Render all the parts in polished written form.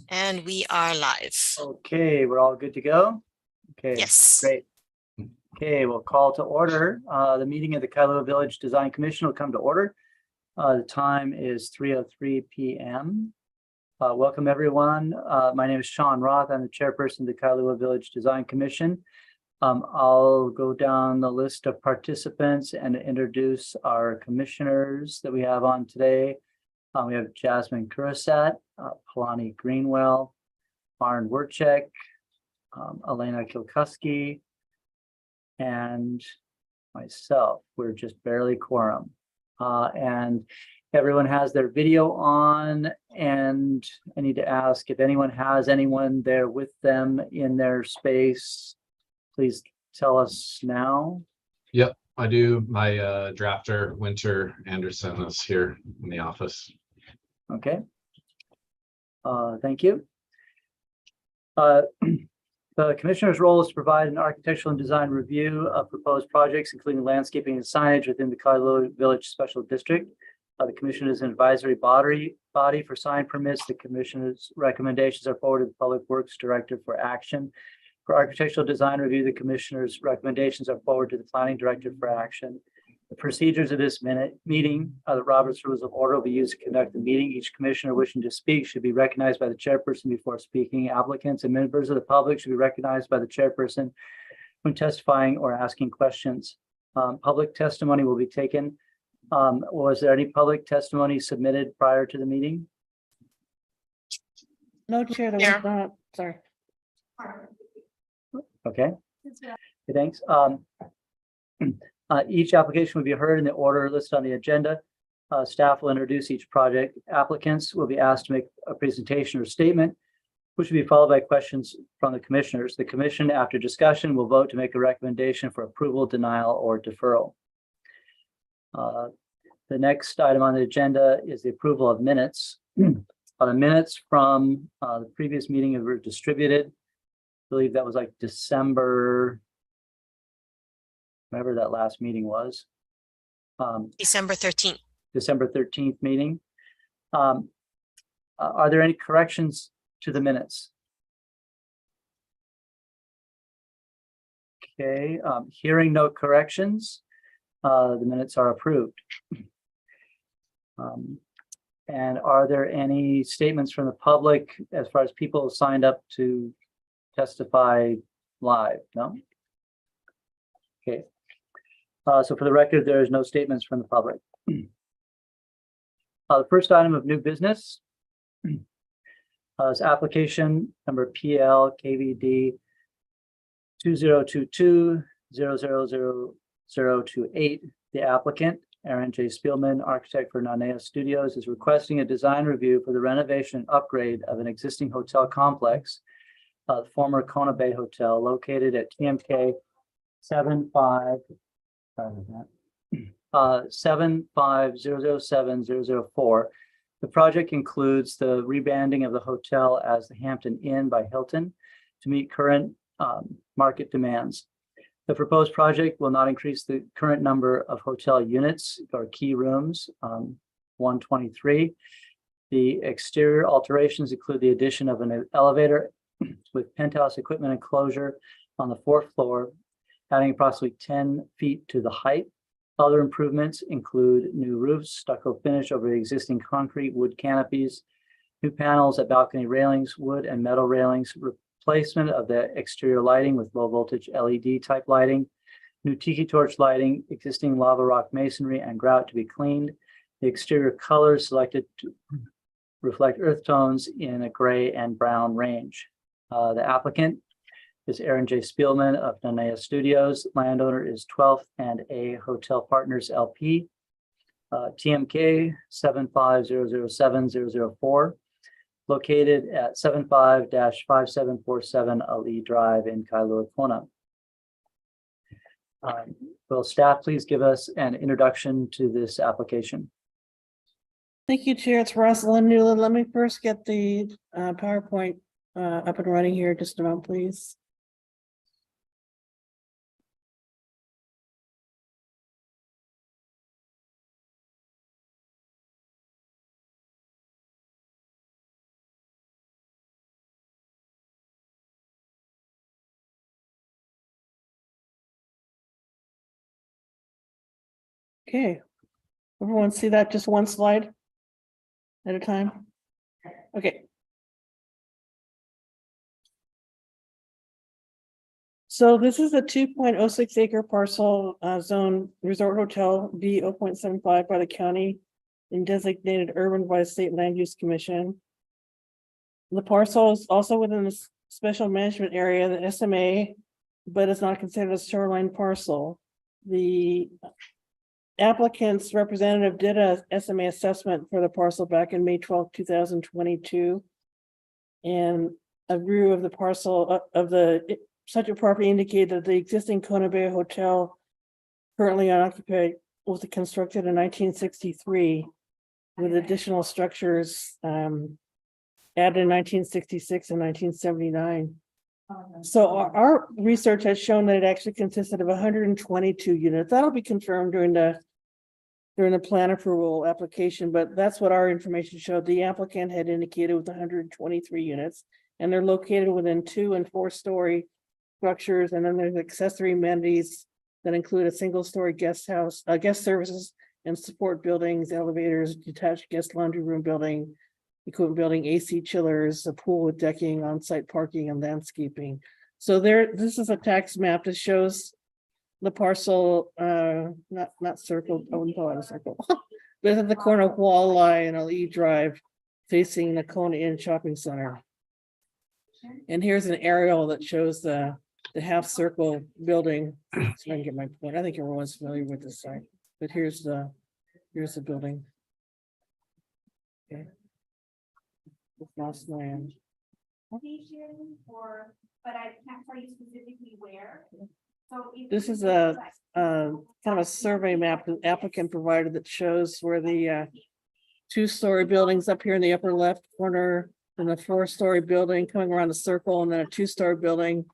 And we are live. Okay, we're all good to go? Okay, Yes. great. Okay, we'll call to order. The meeting of the Kailua Village Design Commission will come to order. The time is 3:03 p.m. Welcome, everyone. My name is Sean Roth. I'm the chairperson of the Kailua Village Design Commission. I'll go down the list of participants and introduce our commissioners that we have on today. We have Jasmine Kurasat, Palani Greenwell, Maren Werchek, Elena Kilkuski, and myself. We're just barely quorum. And everyone has their video on, and I need to ask if anyone has anyone there with them in their space, please tell us now. Yep, I do. My drafter, Winter Anderson, is here in the office. Okay. Thank you. The commissioner's role is to provide an architectural and design review of proposed projects, including landscaping and signage within the Kailua Village Special District. The commission is an advisory body for sign permits. The commissioner's recommendations are forwarded to the Public Works Director for action. For architectural design review, the commissioner's recommendations are forwarded to the Planning Director for action. The procedures of this meeting, the Robert's Rules of Order will be used to conduct the meeting. Each commissioner wishing to speak should be recognized by the chairperson before speaking. Applicants and members of the public should be recognized by the chairperson when testifying or asking questions. Public testimony will be taken. Was there any public testimony submitted prior to the meeting? No, Chair, there was not. Sorry. Okay. Okay, thanks. Each application will be heard in the order listed on the agenda. Staff will introduce each project. Applicants will be asked to make a presentation or statement, which will be followed by questions from the commissioners. The commission, after discussion, will vote to make a recommendation for approval, denial, or deferral. The next item on the agenda is the approval of minutes. The minutes from the previous meeting were distributed. I believe that was like December, whatever that last meeting was. December 13th. December 13th meeting. Are there any corrections to the minutes? Okay, hearing no corrections, the minutes are approved. And are there any statements from the public as far as people signed up to testify live? No? Okay. So for the record, there is no statements from the public. The first item of new business is application number PL KVD 2022-000028. The applicant, Aaron J. Spielman, architect for Nanea Studios, is requesting a design review for the renovation and upgrade of an existing hotel complex, the former Kona Bay Hotel, located at TMK 75007-004. The project includes the rebranding of the hotel as the Hampton Inn by Hilton to meet current market demands. The proposed project will not increase the current number of hotel units or key rooms, 123. The exterior alterations include the addition of an elevator with penthouse equipment enclosure on the fourth floor, adding approximately 10 feet to the height. Other improvements include new roofs, stucco finish over the existing concrete wood canopies, new panels at balcony railings, wood and metal railings, replacement of the exterior lighting with low voltage LED type lighting, new tiki torch lighting, existing lava rock masonry and grout to be cleaned. The exterior colors selected to reflect earth tones in a gray and brown range. The applicant is Aaron J. Spielman of Nanea Studios. Landowner is 12th and A Hotel Partners LP. TMK 75007-004. Located at 75-5747 Ali Drive in Kailua, Kona. Will staff please give us an introduction to this application? Thank you, Chair. It's Rosalind Newland. Let me first get the PowerPoint up and running here. Just a moment, please. Okay. Everyone see that, just one slide at a time? Okay. So this is a 2.06 acre parcel zone resort hotel B 0.75 by the county and designated urban by the state land use commission. The parcel is also within the special management area, the SMA, but it's not considered a shoreline parcel. The applicant's representative did a SMA assessment for the parcel back in May 12, 2022. And a view of the parcel of the subject property indicated that the existing Kona Bay Hotel currently unoccupied was constructed in 1963 with additional structures added in 1966 and 1979. So our research has shown that it actually consisted of 122 units. That'll be confirmed during the plan approval application, but that's what our information showed. The applicant had indicated with 123 units, and they're located within 2- and 4-story structures. And then there's accessory amenities that include a single-story guest house, guest services and support buildings, elevators, detached guest laundry room building, equipment building, AC chillers, a pool with decking, on-site parking and landscaping. So this is a tax map that shows the parcel, not circled, I wouldn't call it a circle, but it's at the corner of Walleye and LE Drive, facing the Kona Inn Shopping Center. And here's an aerial that shows the half circle building. So I can get my point. I think everyone's familiar with this site, but here's the building. Okay. Lost land. But I can't tell you specifically where. So This is a kind of a survey map the applicant provided that shows where the 2-story buildings up here in the upper left corner, and a 4-story building coming around the circle, and then a 2-story building,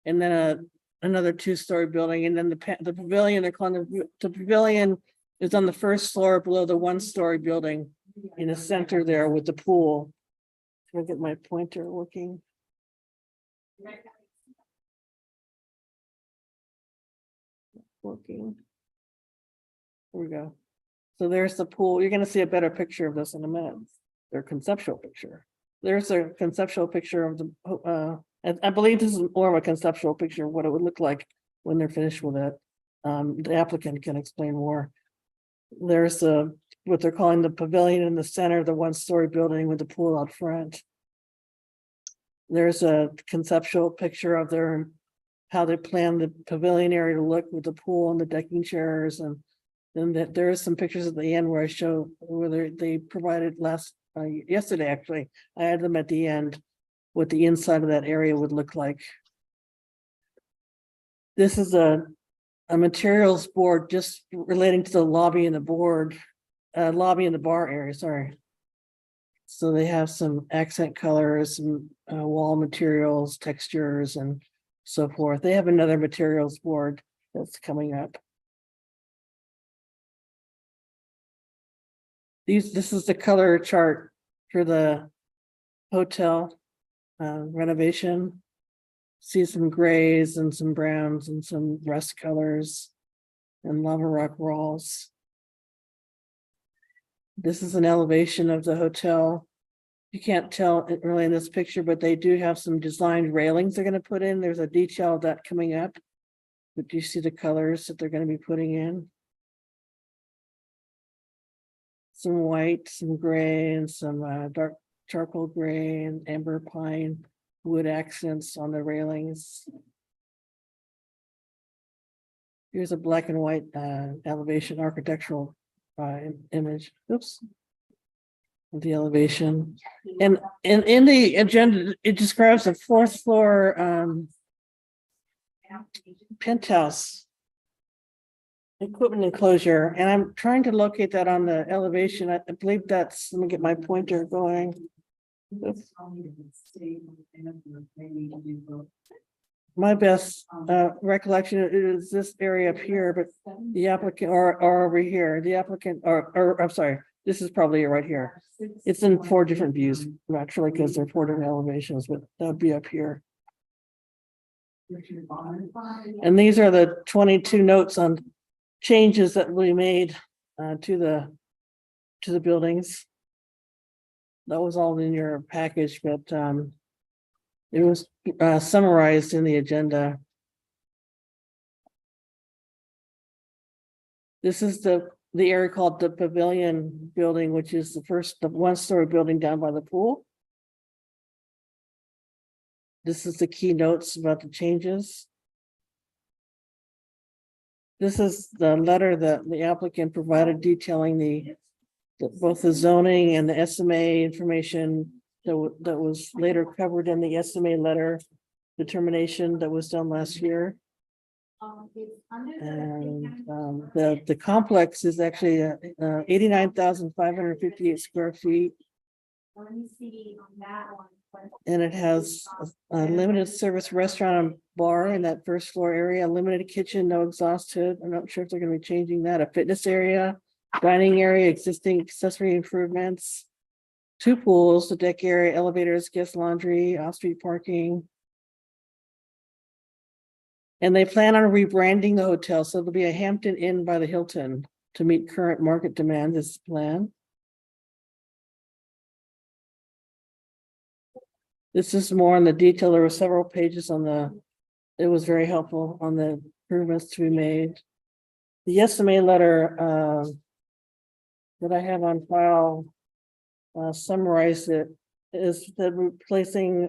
and then another 2-story building, and then the pavilion. They're calling the pavilion is on the 1st floor below the 1-story building in the center there with the pool. Can I get my pointer working? Working. There we go. So there's the pool. You're going to see a better picture of this in a minute. Their conceptual picture. There's a conceptual picture of the. I believe this is more of a conceptual picture of what it would look like when they're finished with it. The applicant can explain more. There's what they're calling the pavilion in the center of the 1-story building with the pool out front. There's a conceptual picture of how they plan the pavilion area to look with the pool and the decking chairs, and then there is some pictures at the end where I show where they provided yesterday. Actually, I had them at the end, what the inside of that area would look like. This is a materials board just relating to the lobby and the lobby and the bar area. Sorry. So they have some accent colors, some wall materials, textures, and so forth. They have another materials board that's coming up. This is the color chart for the hotel renovation. See some grays and some browns and some rust colors and lava rock walls. This is an elevation of the hotel. You can't tell it really in this picture, but they do have some designed railings they're going to put in. There's a detail of that coming up. But do you see the colors that they're going to be putting in? Some white, some gray, and some dark charcoal gray and amber pine wood accents on the railings. Here's a black and white elevation architectural image. Oops. The elevation. And in the agenda, it describes a 4th floor penthouse equipment enclosure, and I'm trying to locate that on the elevation. I believe that's, let me get my pointer going. Oops. My best recollection is this area up here, but the applicant or over here, the applicant or I'm sorry, this is probably right here. It's in 4 different views, naturally, because they're 4 different elevations, but that would be up here. And these are the 22 notes on changes that we made to the buildings. That was all in your package, but it was summarized in the agenda. This is the area called the Pavilion Building, which is the one-story building down by the pool. This is the key notes about the changes. This is the letter that the applicant provided detailing both the zoning and the SMA information that was later covered in the SMA letter determination that was done last year. And the complex is actually 89,558 square feet. Let me see on that one. And it has a limited service restaurant and bar in that first floor area, limited kitchen, no exhaust hood. I'm not sure if they're gonna be changing that, a fitness area, dining area, existing accessory improvements, 2 pools, the deck area, elevators, guest laundry, off-street parking. And they plan on rebranding the hotel, so there'll be a Hampton Inn by the Hilton to meet current market demand. This plan. This is more on the detail. There were several pages on it was very helpful on the improvements to be made. The SMA letter that I have on file summarized it is that replacing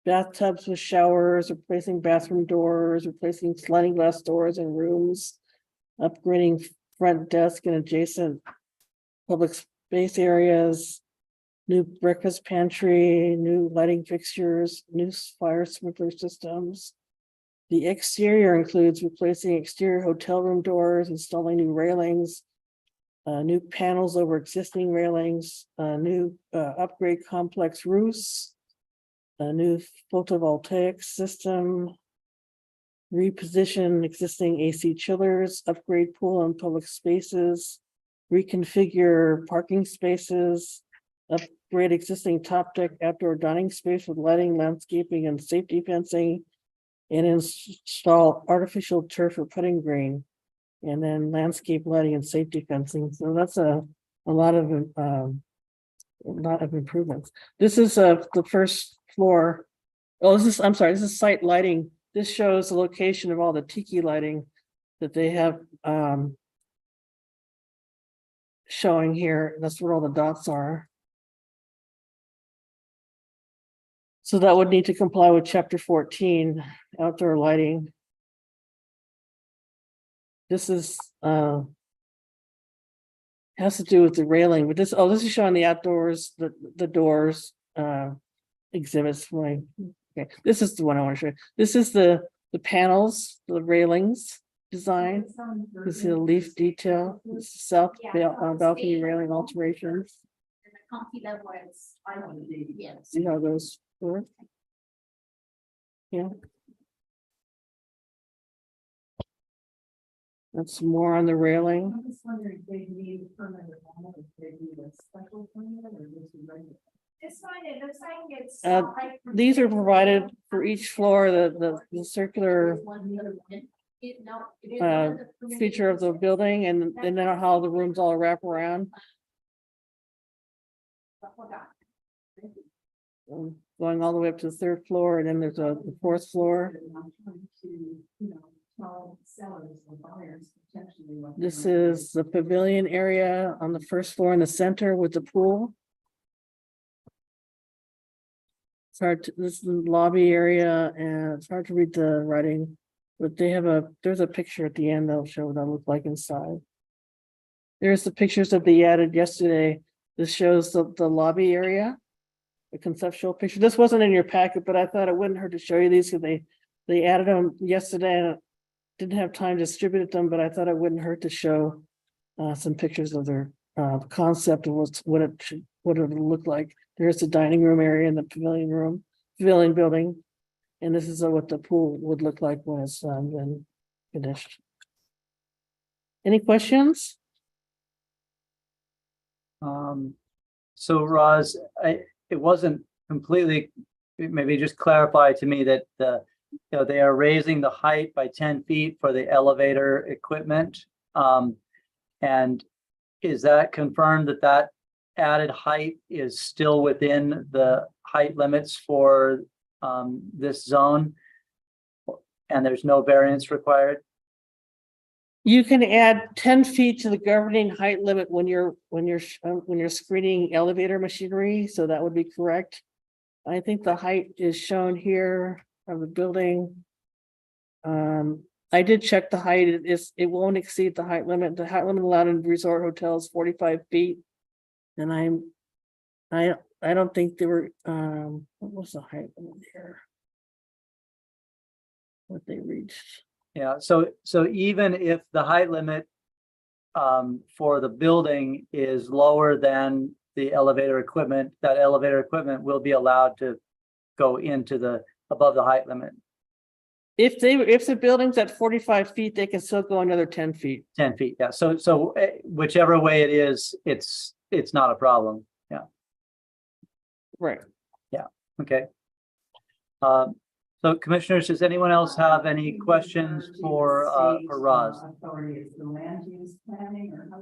bathtubs with showers, replacing bathroom doors, replacing sliding glass doors in rooms, upgrading front desk and adjacent public space areas, new breakfast pantry, new lighting fixtures, new fire sprinkler systems. The exterior includes replacing exterior hotel room doors, installing new railings, new panels over existing railings, new upgrade complex roofs, a new photovoltaic system, reposition existing AC chillers, upgrade pool and public spaces, reconfigure parking spaces, upgrade existing top deck outdoor dining space with lighting, landscaping, and safety fencing, and install artificial turf or putting green, and then landscape lighting and safety fencing. So that's a lot of improvements. This is the first floor. Oh, I'm sorry, this is site lighting. This shows the location of all the tiki lighting that they have showing here. That's where all the dots are. So that would need to comply with chapter 14, outdoor lighting. This is has to do with the railing, but this is showing the outdoors, the doors exhibits. Okay, this is the one I want to show you. This is the panels, the railings design. This is the leaf detail. This is south balcony railing alterations. And the comfy level is, I don't know, yes. See how those work? Yeah. That's more on the railing. I'm just wondering if they need a permit or not, if they need a special permit or just a regular. This one, it looks like it's. These are provided for each floor, the circular feature of the building, and then how the rooms all wrap around. Going all the way up to the 3rd floor, and then there's the 4th floor. I'm trying to, tell sellers or buyers potentially what. This is the pavilion area on the 1st floor in the center with the pool. It's hard to, this is the lobby area, and it's hard to read the writing, but there's a picture at the end that'll show what that look like inside. There's the pictures that they added yesterday. This shows the lobby area, the conceptual picture. This wasn't in your packet, but I thought it wouldn't hurt to show you these because they added them yesterday, and I didn't have time to distribute them, but I thought it wouldn't hurt to show some pictures of their concept of what it would look like. There's the dining room area and the pavilion building. And this is what the pool would look like when it's been finished. Any questions? So Roz, it wasn't completely, maybe just clarify to me that the they are raising the height by 10 feet for the elevator equipment. And is that confirmed that that added height is still within the height limits for this zone? And there's no variance required? You can add 10 feet to the governing height limit when you're screening elevator machinery, so that would be correct. I think the height is shown here of the building. I did check the height. It won't exceed the height limit. The height limit allowed in resort hotels 45 feet. And I don't think there were what was the height limit here? What they reached. Yeah, so even if the height limit for the building is lower than the elevator equipment, that elevator equipment will be allowed to go into the above the height limit. If the building's at 45 feet, they can still go another 10 feet. 10 feet, yeah. So whichever way it is, it's not a problem. Yeah. Right. Okay. So commissioners, does anyone else have any questions for Roz? Authority is the land use planning or how?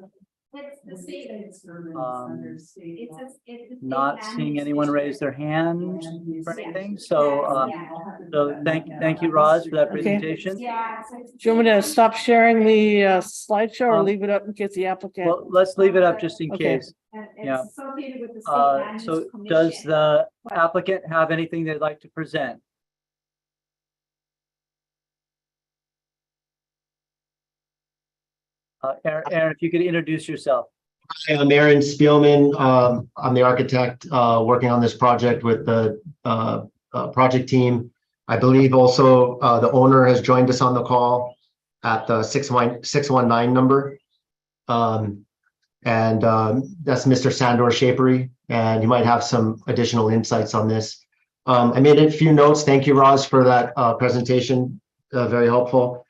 It's the state. It's urban, under state law. It's Not seeing anyone raise their hand Land use for anything. planning. So thank you, Roz, for that Okay. presentation. Yeah. Do you want me to stop sharing the slideshow or Um, leave it up in case the applicant? Well, let's leave it up just in Okay. case. And Yeah. it's associated with the state land use So commission. does the applicant have anything they'd like to present? Aaron, if you could introduce yourself. Hi, I'm Aaron Spielman. I'm the architect working on this project with the project team. I believe also the owner has joined us on the call at the 619 number. That's Mr. Sandor Shapery, and he might have some additional insights on this. I made a few notes. Thank you, Roz, for that presentation. Very helpful.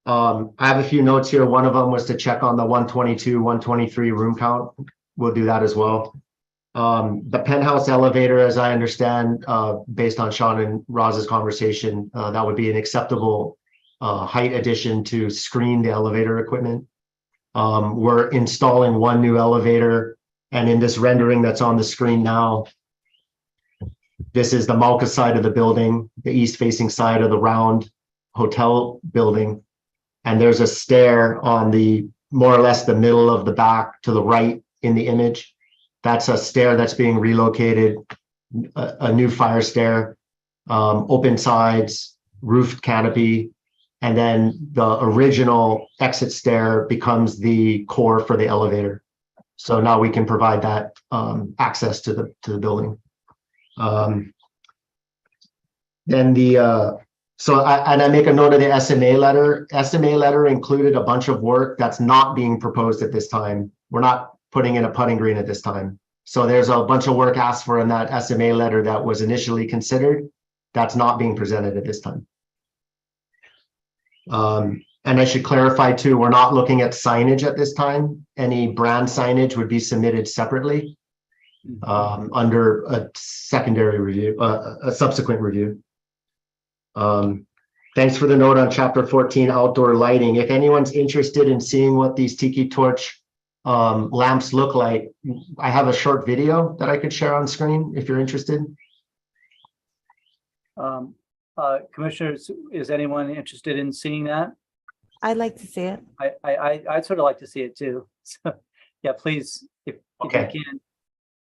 I have a few notes here. One of them was to check on the 122, 123 room count. We'll do that as well. The penthouse elevator, as I understand, based on Sean and Roz's conversation, that would be an acceptable height addition to screen the elevator equipment. We're installing one new elevator, and in this rendering that's on the screen now, this is the Malka side of the building, the east-facing side of the round hotel building. And there's a stair on the more or less the middle of the back to the right in the image. That's a stair that's being relocated, a new fire stair, open sides, roofed canopy, and then the original exit stair becomes the core for the elevator. So now we can provide that access to the building. I make a note of the SMA letter. SMA letter included a bunch of work that's not being proposed at this time. We're not putting in a putting green at this time. So there's a bunch of work asked for in that SMA letter that was initially considered. That's not being presented at this time. And I should clarify too, we're not looking at signage at this time. Any brand signage would be submitted separately under a secondary review, a subsequent review. Thanks for the note on chapter 14, outdoor lighting. If anyone's interested in seeing what these tiki torch lamps look like, I have a short video that I could share on screen if you're interested. Commissioners, is anyone interested in seeing that? I'd like to see it. I'd sort of like to see it too. So yeah, please, if Okay. you can.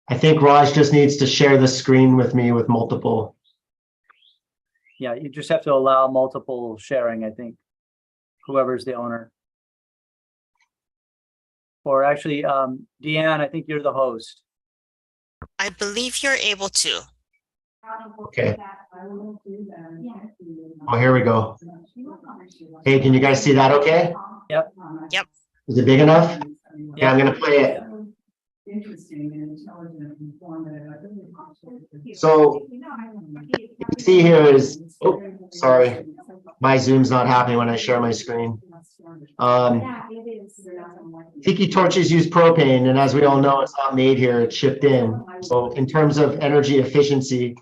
I think Raj just needs to share the screen with me with multiple. Yeah, you just have to allow multiple sharing, I think, whoever's the owner. Or actually, Deanne, I think you're the host. I believe you're able to. Okay. I will do that. Yeah. Oh, here we go. Hey, can you guys see that okay? Yep. Yep. Is it big enough? Yeah, I'm gonna play it. Interesting and intelligent, informative. I really appreciate it. So you see here is, oh, sorry, my Zoom's not happening when I share my screen. Yeah, it is. Tiki torches use propane, and as we all know, it's not made here, it's shipped in. So in terms of energy efficiency,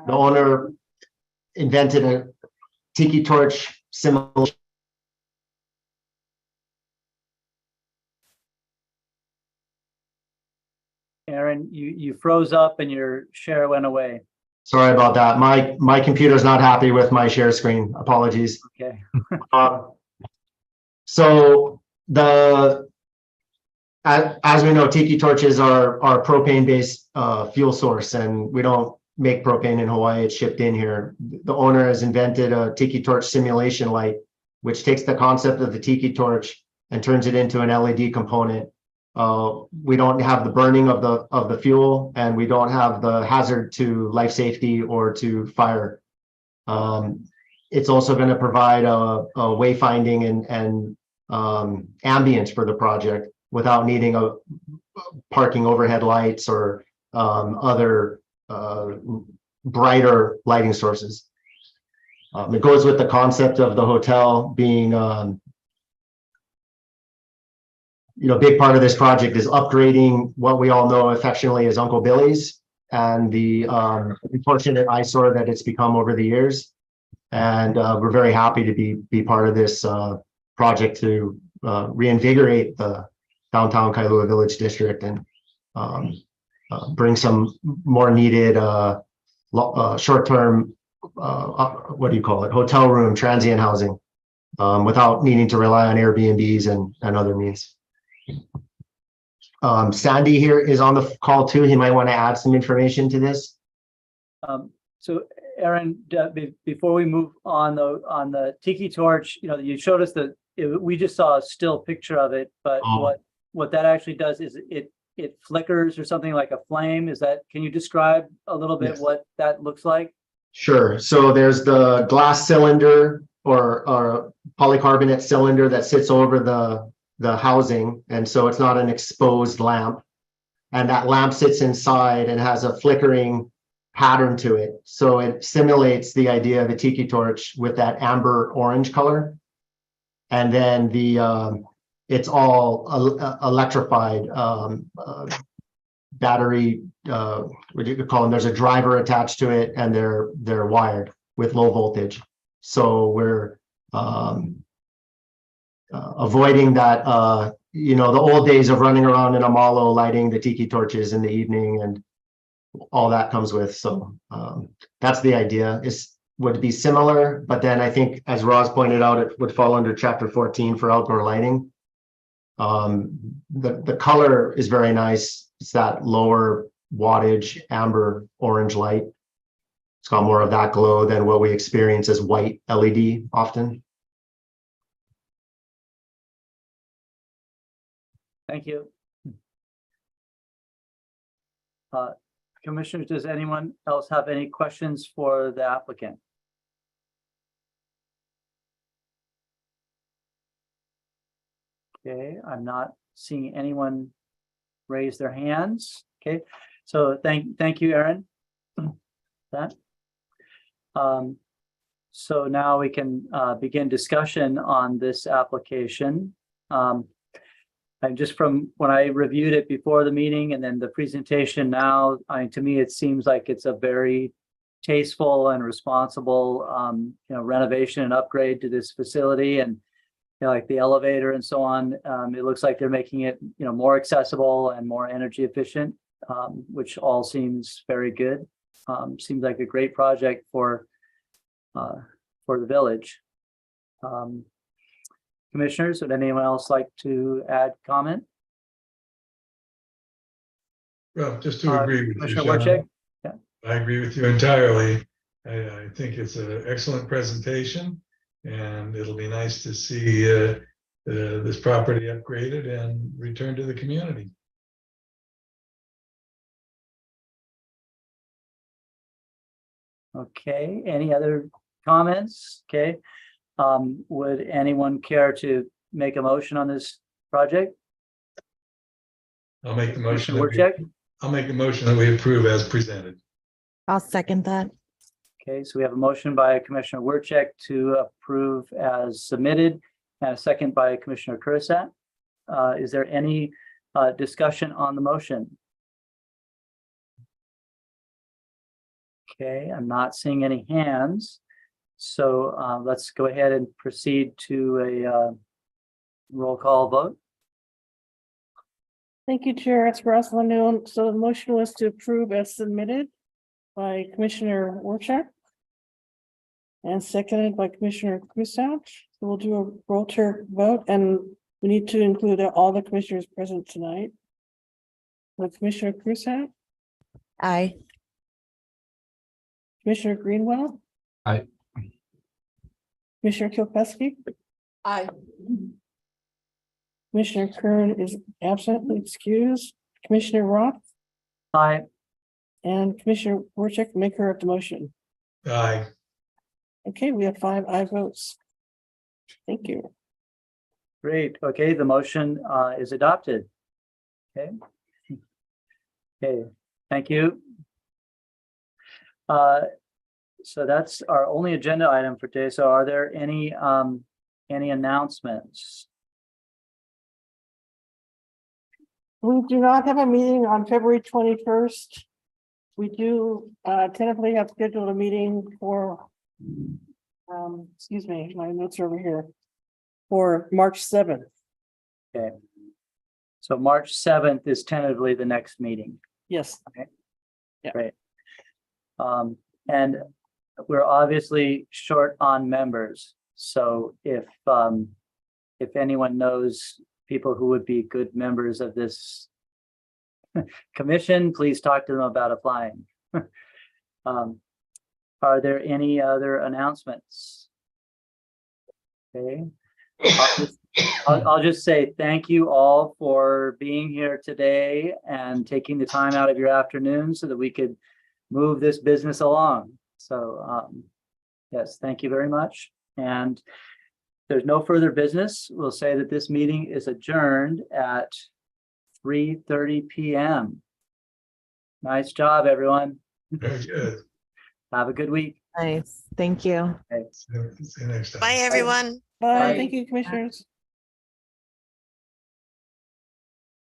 the owner invented tiki torch similar. Aaron, you froze up and your share went away. Sorry about that. My computer's not happy with my share screen. Apologies. Okay. So as we know, tiki torches are propane-based fuel source, and we don't make propane in Hawaii. It's shipped in here. The owner has invented a tiki torch simulation light, which takes the concept of the tiki torch and turns it into an LED component. We don't have the burning of the fuel, and we don't have the hazard to life safety or to fire. It's also going to provide a wayfinding and ambience for the project without needing a parking overhead lights or other brighter lighting sources. It goes with the concept of the hotel being, a big part of this project is upgrading what we all know affectionately as Uncle Billy's, and the unfortunate eyesore that it's become over the years. And we're very happy to be part of this project to reinvigorate the downtown Kailua Village District and bring some more needed short-term, hotel room, transient housing, without needing to rely on Airbnbs and other means. Sandy here is on the call too. He might want to add some information to this. So Aaron, before we move on the tiki torch, you showed us we just saw a still picture of it, but what that actually does is it flickers or something like a flame. Can you describe a little bit what that looks like? Sure. So there's the glass cylinder or polycarbonate cylinder that sits over the housing, and so it's not an exposed lamp, and that lamp sits inside and has a flickering pattern to it, so it simulates the idea of a tiki torch with that amber orange color. And then it's all electrified, battery, what you could call them. There's a driver attached to it, and they're wired with low voltage. So we're avoiding that, the old days of running around in a malo lighting the tiki torches in the evening and all that comes with. So that's the idea. Would be similar, but then I think, as Roz pointed out, it would fall under Chapter 14 for outdoor lighting. The color is very nice. It's that lower wattage amber orange light. It's got more of that glow than what we experience as white LED often. Thank you. Commissioners, does anyone else have any questions for the applicant? Okay, I'm not seeing anyone raise their hands. Okay, so thank you, Aaron. So now we can begin discussion on this application. And just from when I reviewed it before the meeting and then the presentation now, to me, it seems like it's a very tasteful and responsible, renovation and upgrade to this facility, and like the elevator and so on. It looks like they're making it, more accessible and more energy efficient, which all seems very good. Seems like a great project for the village. Commissioners, would anyone else like to add comment? Well, just to agree with you, Commissioner Sean. Warchek? I agree with you entirely. I think it's an excellent presentation, and it'll be nice to see this property upgraded and returned to the community. Okay, any other comments? Okay. Would anyone care to make a motion on this project? I'll make the motion. I'll make the motion that we approve as presented. I'll second that. Okay, so we have a motion by Commissioner Warchek to approve as submitted, and a second by Commissioner Kursat. Is there any discussion on the motion? Okay, I'm not seeing any hands. So let's go ahead and proceed to a roll call vote. Thank you, Chair. It's Rosalind Noon. So the motion was to approve as submitted by Commissioner Warchuk and seconded by Commissioner Krusach. So we'll do a roll chair vote, and we need to include all the commissioners present tonight. With Commissioner Krusach, Aye. Commissioner Greenwell. Aye. Commissioner Kilpatrick. Aye. Commissioner Kern is absent, excused. Commissioner Roth Aye. and Commissioner Warchuk, maker of the motion. Aye. Okay, we have 5 aye votes. Thank you. Great. Okay, the motion is adopted. Okay. Okay, thank you. So that's our only agenda item for today. So are there any announcements? We do not have a meeting on February 21st. We do tentatively have scheduled a meeting for, excuse me, my notes are over here, for March 7th. Okay. So March 7th is tentatively the next meeting. Yes. Great. And we're obviously short on members. So if anyone knows people who would be good members of this commission, please talk to them about applying. Are there any other announcements? Okay. I'll just say thank you all for being here today and taking the time out of your afternoon so that we could move this business along. So yes, thank you very much. And there's no further business. We'll say that this meeting is adjourned at 3:30 p.m. Nice job, everyone. Very good. Have a good week. Nice. Thank you. See you next time. Bye, everyone. Bye. Bye. Thank you, commissioners.